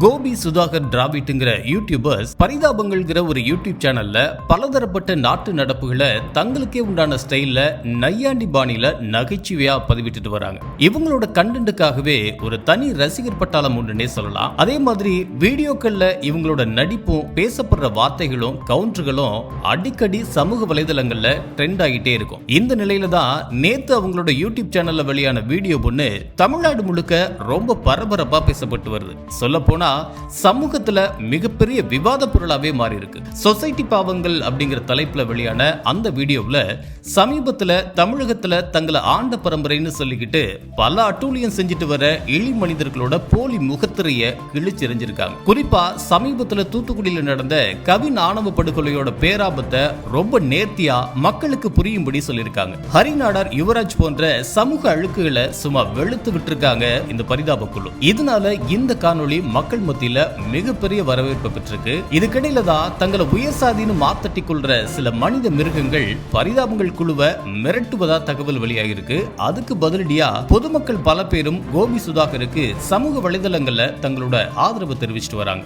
Gopi Sudhakar டிராவிட்ங்கிற YouTubers பரிதாபங்கள்ங்கிற ஒரு YouTube சேனல்ல பலதரப்பட்ட நாட்டு நடப்புகளை தங்களுக்கே உண்டான ஸ்டைல்ல நையாண்டி பாணியில நகைச்சுவையா பதிவிட்டு வராங்க. இவங்களோட கண்டென்ட்டுக்காகவே ஒரு தனி ரசிகர் பட்டாளம் உண்டுன்னே சொல்லலாம். அதே மாதிரி வீடியோக்கள்ல இவங்களோட நடிப்பும் பேசப்படுற வார்த்தைகளும் கவுண்டர்களும் அடிக்கடி சமூக வலைதளங்கள்ல ட்ரெண்ட் ஆகிட்டே இருக்கும். இந்த நிலையில தான் நேத்து அவங்களோட யூடியூப் சேனல்ல வெளியான வீடியோ ஒண்ணு தமிழ்நாடு முழுக்க ரொம்ப பரபரப்பா பேசப்பட்டு வருது. சொல்ல போனா சமூகத்துல மிகப்பெரிய விவாத பொருளாவே மாறி இருக்கு. சொசைட்டி பாவங்கள் அப்படிங்கிற தலைப்புல வெளியான அந்த வீடியோவில் சமீபத்துல தமிழகத்துல தங்களை ஆண்ட பரம்பரைன்னு சொல்லிக்கிட்டு பல அட்டூழியம் செஞ்சுட்டு வர இழி மனிதர்களோட போலி முகத்திரைய கிழிச்செறிஞ்சிருக்காங்க. குறிப்பா சமீபத்துல தூத்துக்குடியில நடந்த கவின் ஆணவ படுகொலையோட பேராபத்தை ரொம்ப நேர்த்தியா மக்களுக்கு புரியும்படி சொல்லியிருக்காங்க. ஹரிநாடார் யுவராஜ் போன்ற சமூக அழுக்குகளை சும்மா வெளுத்து விட்டுருக்காங்க இந்த பரிதாப குழு. இதனால இந்த காணொளி மக்கள் மத்தியில மிகப்பெரிய வரவேற்பு பெற்றிருக்கு. இதுக்கிடையில தான் தங்களை உயர் சாதின்னு மாத்தட்டி கொள்ற சில மனித மிருகங்கள் பரிதாபங்கள் குழுவை மிரட்டுவதா தகவல் வெளியாகிருக்கு. அதுக்கு பதிலடியா பொதுமக்கள் பல பேரும் கோபி சுதாகருக்கு சமூக வலைதளங்கள்ல தங்களோட ஆதரவு தெரிவிச்சிட்டு வராங்க.